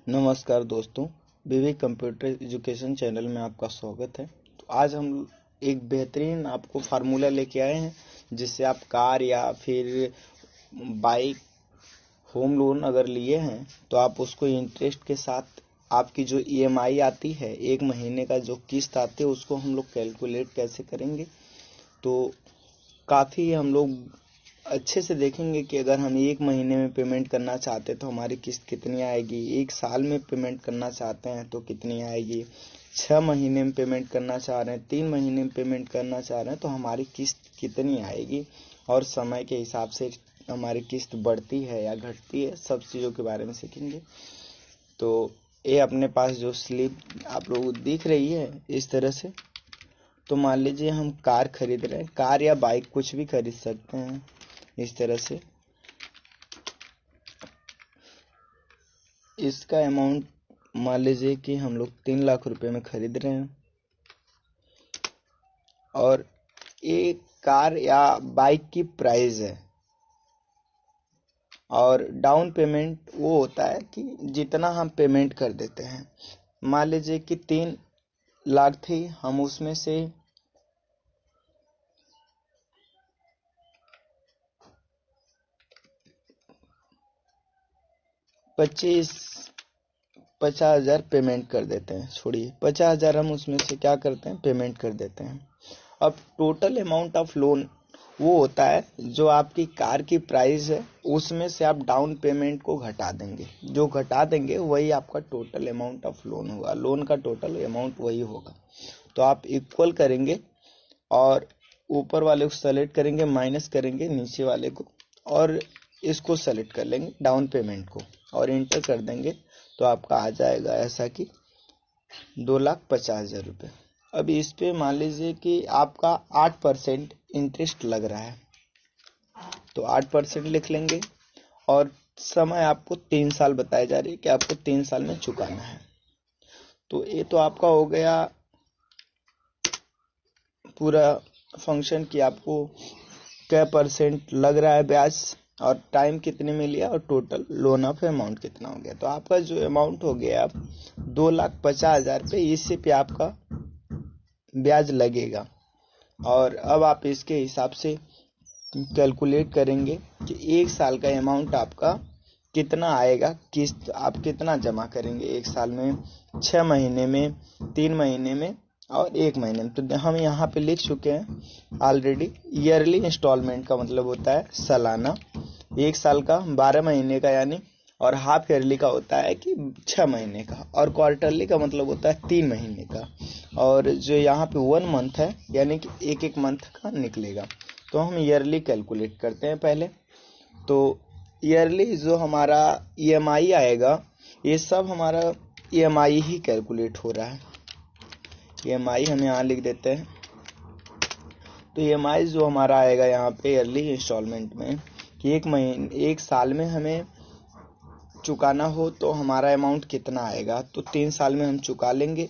नमस्कार दोस्तों, विवेक computer education channel में आपका स्वागत है। तो आज हम एक बेहतरीन आपको फार्मूला लेके आए हैं जिससे आप कार या फिर बाइक होम लोन अगर लिए हैं तो आप उसको इंटरेस्ट के साथ आपकी जो ईएमआई आती है, एक महीने का जो किस्त आती है, उसको हम लोग कैलकुलेट कैसे करेंगे। तो काफ़ी हम लोग अच्छे से देखेंगे कि अगर हम एक महीने में पेमेंट करना चाहते हैं तो हमारी किस्त कितनी आएगी, एक साल में पेमेंट करना चाहते हैं तो कितनी आएगी, 6 महीने में पेमेंट करना चाह रहे हैं, 3 महीने में पेमेंट करना चाह रहे हैं तो हमारी किस्त कितनी आएगी, और समय के हिसाब से हमारी किस्त बढ़ती है या घटती है, सब चीज़ों के बारे में सीखेंगे। तो ये अपने पास जो स्लिप आप लोगों को दिख रही है इस तरह से। तो मान लीजिए हम कार खरीद रहे हैं, कार या बाइक कुछ भी खरीद सकते हैं इस तरह से। इसका अमाउंट मान लीजिए कि हम लोग 3 लाख रुपए में खरीद रहे हैं, और एक कार या बाइक की प्राइस है, और डाउन पेमेंट वो होता है कि जितना हम पेमेंट कर देते हैं। मान लीजिए कि 3 लाख थी, हम उसमें से 50,000 पेमेंट कर देते हैं। छोड़िए, 50,000 हम उसमें से क्या करते हैं, पेमेंट कर देते हैं। अब टोटल अमाउंट ऑफ लोन वो होता है जो आपकी कार की प्राइस है, उसमें से आप डाउन पेमेंट को घटा देंगे। जो घटा देंगे वही आपका टोटल अमाउंट ऑफ लोन होगा, लोन का टोटल अमाउंट वही होगा। तो आप इक्वल करेंगे और ऊपर वाले को सेलेक्ट करेंगे, माइनस करेंगे नीचे वाले को, और इसको सेलेक्ट कर लेंगे डाउन पेमेंट को, और इंटर कर देंगे। तो आपका आ जाएगा ऐसा कि 2,50,000 रुपये। अब इस पे मान लीजिए कि आपका 8% इंटरेस्ट लग रहा है, तो 8% लिख लेंगे, और समय आपको 3 साल बताया जा रही है कि आपको 3 साल में चुकाना है। तो ये तो आपका हो गया पूरा फंक्शन कि आपको क्या परसेंट लग रहा है ब्याज, और टाइम कितने में लिया, और टोटल लोन ऑफ अमाउंट कितना हो गया। तो आपका जो अमाउंट हो गया आप 2,50,000 पे, इसी पे आपका ब्याज लगेगा। और अब आप इसके हिसाब से कैलकुलेट करेंगे कि एक साल का अमाउंट आपका कितना आएगा, किस्त आप कितना जमा करेंगे एक साल में, 6 महीने में, 3 महीने में और 1 महीने में। तो हम यहाँ पे लिख चुके हैं ऑलरेडी। ईयरली इंस्टॉलमेंट का मतलब होता है सालाना, एक साल का 12 महीने का यानी, और हाफ ईयरली का होता है कि 6 महीने का, और क्वार्टरली का मतलब होता है 3 महीने का। और जो यहाँ पे 1 मंथ है यानी कि एक एक मंथ का निकलेगा। तो हम ईयरली कैलकुलेट करते हैं पहले। तो ईयरली जो हमारा ईएमआई आएगा, ये सब हमारा ईएमआई ही कैलकुलेट हो रहा है। ईएमआई हम यहाँ लिख देते हैं। तो ईएमआई जो हमारा आएगा यहाँ पे ईयरली इंस्टॉलमेंट में, कि एक साल में हमें चुकाना हो तो हमारा अमाउंट कितना आएगा। तो 3 साल में हम चुका लेंगे।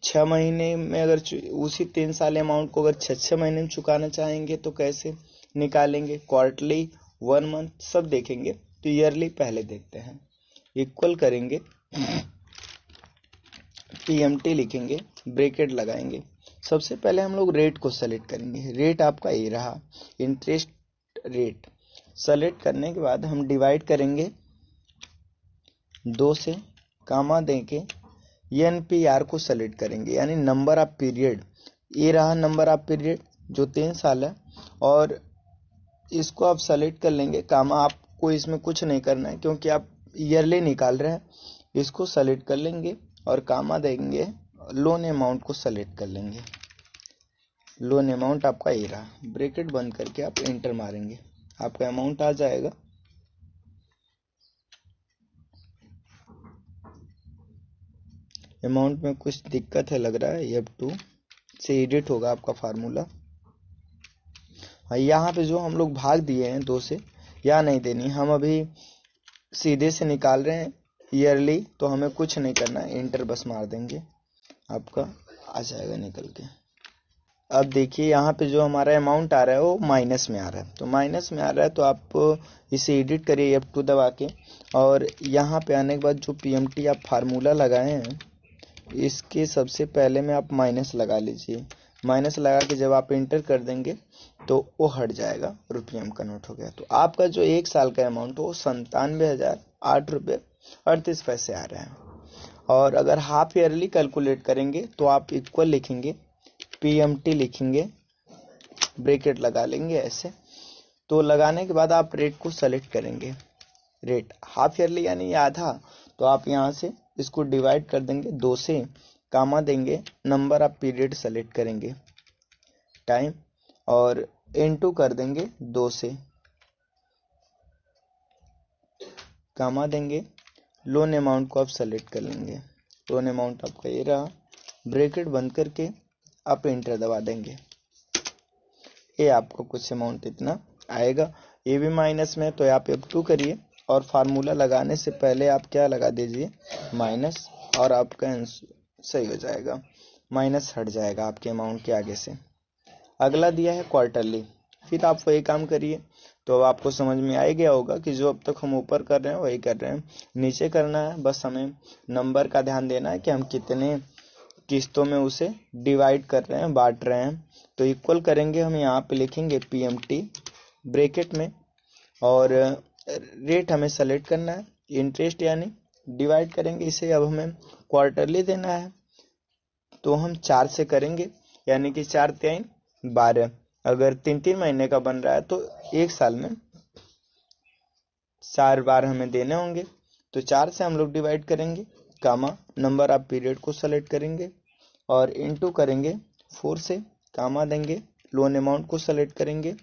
6 महीने में अगर उसी 3 साल अमाउंट को अगर 6 महीने में चुकाना चाहेंगे तो कैसे निकालेंगे, क्वार्टरली, 1 मंथ, सब देखेंगे। तो ईयरली पहले देखते हैं। इक्वल करेंगे, पीएमटी लिखेंगे, ब्रैकेट लगाएंगे। सबसे पहले हम लोग रेट को सेलेक्ट करेंगे। रेट आपका ये रहा, इंटरेस्ट रेट। सेलेक्ट करने के बाद हम डिवाइड करेंगे 2 से, कामा देके एनपीआर को सेलेक्ट करेंगे, यानी नंबर ऑफ पीरियड। ये रहा नंबर ऑफ पीरियड जो 3 साल है, और इसको आप सेलेक्ट कर लेंगे। कामा आपको इसमें कुछ नहीं करना है क्योंकि आप ईयरली निकाल रहे हैं। इसको सेलेक्ट कर लेंगे और कामा देंगे, लोन अमाउंट को सेलेक्ट कर लेंगे। लोन अमाउंट आपका ये रहा, ब्रैकेट बंद करके आप एंटर मारेंगे, आपका अमाउंट आ जाएगा। अमाउंट में कुछ दिक्कत है लग रहा है, F2 से एडिट होगा आपका फार्मूला। यहाँ पे जो हम लोग भाग दिए हैं 2 से, या नहीं देनी, हम अभी सीधे से निकाल रहे हैं ईयरली, तो हमें कुछ नहीं करना है, एंटर बस मार देंगे, आपका आ जाएगा निकल के। अब देखिए यहाँ पे जो हमारा अमाउंट आ रहा है वो माइनस में आ रहा है, तो माइनस में आ रहा है तो आप इसे एडिट करिए F2 दबा के, और यहाँ पे आने के बाद जो PMT आप फार्मूला लगाए हैं इसके सबसे पहले में आप माइनस लगा लीजिए। माइनस लगा के जब आप इंटर कर देंगे तो वो हट जाएगा, रुपये में कन्वर्ट हो गया। तो आपका जो 1 साल का अमाउंट वो 97,008 रुपये 38 पैसे आ रहा है। और अगर हाफ ईयरली कैलकुलेट करेंगे तो आप इक्वल लिखेंगे, PMT लिखेंगे, ब्रैकेट लगा लेंगे ऐसे। तो लगाने के बाद आप रेट को सेलेक्ट करेंगे, रेट हाफ ईयरली यानी आधा, तो आप यहाँ से इसको डिवाइड कर देंगे 2 से, कामा देंगे, नंबर ऑफ पीरियड सेलेक्ट करेंगे, टाइम, और इनटू कर देंगे 2 से, कामा देंगे, लोन अमाउंट को आप सेलेक्ट कर लेंगे। लोन अमाउंट आपका ये रहा, ब्रैकेट बंद करके आप एंटर दबा देंगे। ये आपको कुछ अमाउंट इतना आएगा। ये भी माइनस में, तो आप F2 करिए और फार्मूला लगाने से पहले आप क्या लगा दीजिए, माइनस, और आपका सही हो जाएगा, माइनस हट जाएगा आपके अमाउंट के आगे से। अगला दिया है क्वार्टरली, फिर आप वही काम करिए। तो अब आपको समझ में आ ही गया होगा कि जो अब तक हम ऊपर कर रहे हैं वही कर रहे हैं, नीचे करना है, बस हमें नंबर का ध्यान देना है कि हम कितने किस्तों में उसे डिवाइड कर रहे हैं, बांट रहे हैं। तो इक्वल करेंगे, हम यहाँ पे लिखेंगे PMT ब्रैकेट में, और रेट हमें सेलेक्ट करना है, इंटरेस्ट यानी डिवाइड करेंगे इसे। अब हमें क्वार्टरली देना है तो हम 4 से करेंगे, यानी कि 4 3 12। अगर 3 महीने का बन रहा है तो 1 साल में 4 बार हमें देने होंगे। तो 4 से हम लोग डिवाइड करेंगे, कामा, नंबर ऑफ पीरियड को सेलेक्ट करेंगे और इनटू करेंगे 4 से, कामा देंगे, लोन अमाउंट को सेलेक्ट करेंगे,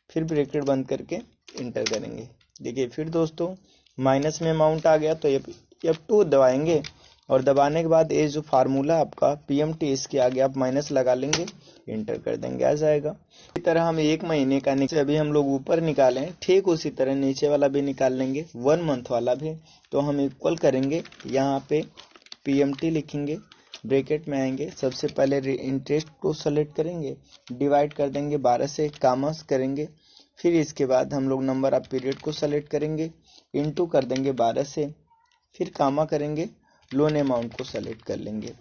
फिर ब्रैकेट बंद करके इंटर करेंगे। देखिए फिर दोस्तों माइनस में अमाउंट आ गया, तो F2 दबाएंगे, और दबाने के बाद ये जो फार्मूला आपका PMT इसके आगे आप माइनस लगा लेंगे, इंटर कर देंगे, आ जाएगा। इसी तरह हम 1 महीने का नीचे अभी हम लोग ऊपर निकालें, ठीक उसी तरह नीचे वाला भी निकाल लेंगे, 1 मंथ वाला भी। तो हम इक्वल करेंगे, यहाँ पे PMT लिखेंगे, ब्रैकेट में आएंगे, सबसे पहले इंटरेस्ट को सेलेक्ट करेंगे, डिवाइड कर देंगे 12 से, कामर्स करेंगे, फिर इसके बाद हम लोग नंबर ऑफ पीरियड को सेलेक्ट करेंगे, इनटू कर देंगे 12 से, फिर कामा करेंगे, लोन अमाउंट को सेलेक्ट कर लेंगे।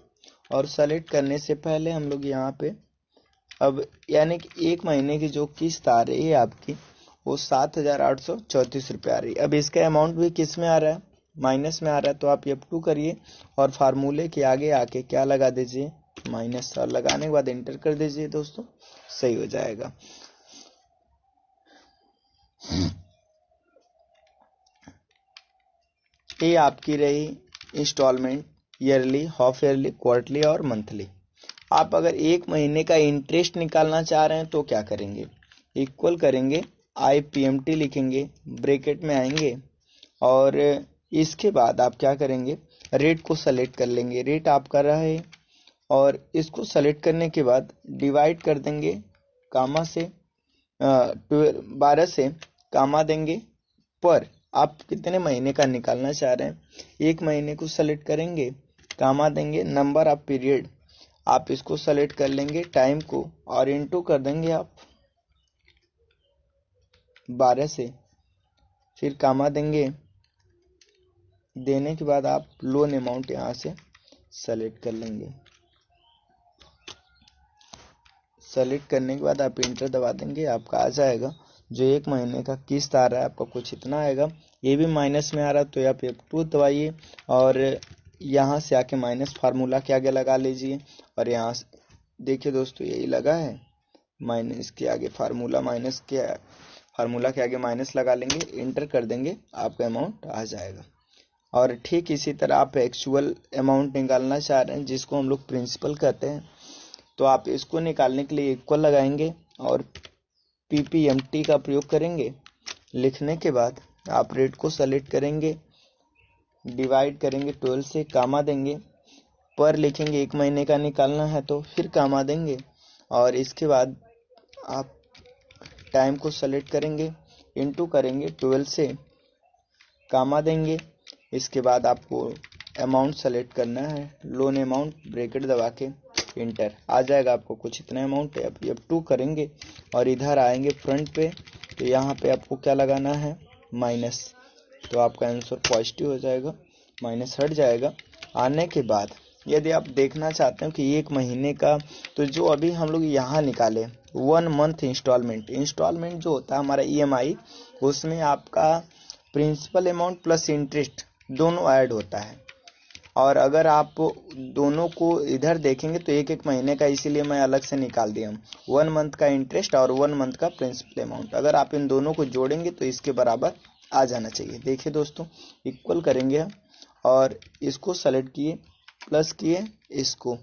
और सेलेक्ट करने से पहले हम लोग यहाँ पे अब यानी कि 1 महीने की जो किस्त आ रही है आपकी वो 7,834 रुपये आ रही है। अब इसका अमाउंट भी किस में आ रहा है, माइनस में आ रहा है। तो आप F2 करिए और फार्मूले के आगे आके क्या लगा दीजिए, माइनस, और लगाने के बाद इंटर कर दीजिए दोस्तों, सही हो जाएगा। ये आपकी रही instalment, yearly, half yearly, quarterly और मंथली। आप अगर 1 महीने का इंटरेस्ट निकालना चाह रहे हैं तो क्या करेंगे, इक्वल करेंगे, PMT लिखेंगे, ब्रैकेट में आएंगे, और इसके बाद आप क्या करेंगे, रेट को सेलेक्ट कर लेंगे, रेट आपका रहा है, और इसको सेलेक्ट करने के बाद डिवाइड कर देंगे, कामा से 12 से, कामा देंगे, पर आप कितने महीने का निकालना चाह रहे हैं, 1 महीने को सेलेक्ट करेंगे, कामा देंगे, नंबर ऑफ पीरियड आप इसको सेलेक्ट कर लेंगे, टाइम को, और इनटू कर देंगे आप 12 से, फिर कामा देंगे, देने के बाद आप लोन अमाउंट यहाँ से सेलेक्ट कर लेंगे। सेलेक्ट करने के बाद आप इंटर दबा देंगे, आपका आ जाएगा जो 1 महीने का किस्त आ रहा है आपका कुछ इतना आएगा। ये भी माइनस में आ रहा है तो आप F2 दबाइए और यहाँ से आके माइनस फार्मूला के आगे लगा लीजिए, और यहाँ से देखिए दोस्तों यही लगा है, माइनस के आगे फार्मूला, फार्मूला के आगे माइनस लगा लेंगे, इंटर कर देंगे, आपका अमाउंट आ जाएगा। और ठीक इसी तरह आप एक्चुअल अमाउंट निकालना चाह रहे हैं जिसको हम लोग प्रिंसिपल कहते हैं, तो आप इसको निकालने के लिए इक्वल लगाएंगे और PPMT का प्रयोग करेंगे। लिखने के बाद आप रेट को सेलेक्ट करेंगे, डिवाइड करेंगे 12 से, कामा देंगे, पर लिखेंगे 1 महीने का निकालना है तो फिर कामा देंगे, और इसके बाद आप टाइम को सेलेक्ट करेंगे, इनटू करेंगे 12 से, कामा देंगे, इसके बाद आपको अमाउंट सेलेक्ट करना है, लोन अमाउंट, ब्रैकेट दबा के इंटर आ जाएगा आपको कुछ इतना अमाउंट है। अब F2 करेंगे और इधर आएंगे फ्रंट पे, तो यहाँ पे आपको क्या लगाना है माइनस, तो आपका आंसर पॉजिटिव हो जाएगा, माइनस हट जाएगा। आने के बाद यदि आप देखना चाहते हैं कि एक महीने का, तो जो अभी हम लोग यहाँ निकाले 1 मंथ इंस्टॉलमेंट जो होता है हमारा EMI, उसमें आपका प्रिंसिपल अमाउंट प्लस इंटरेस्ट दोनों ऐड होता है। और अगर आप दोनों को इधर देखेंगे तो एक एक महीने का, इसीलिए मैं अलग से निकाल दिया 1 मंथ का इंटरेस्ट और 1 मंथ का प्रिंसिपल अमाउंट। अगर आप इन दोनों को जोड़ेंगे तो इसके बराबर आ जाना चाहिए। देखिए दोस्तों, इक्वल करेंगे हम और इसको सेलेक्ट किए, प्लस किए इसको।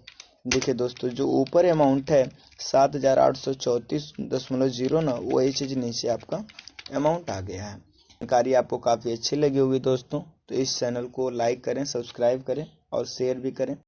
देखिए दोस्तों, जो ऊपर अमाउंट है 7834.09, वही चीज नीचे आपका अमाउंट आ गया है। जानकारी आपको काफी अच्छी लगी होगी दोस्तों, तो इस चैनल को लाइक करें, सब्सक्राइब करें और शेयर भी करें।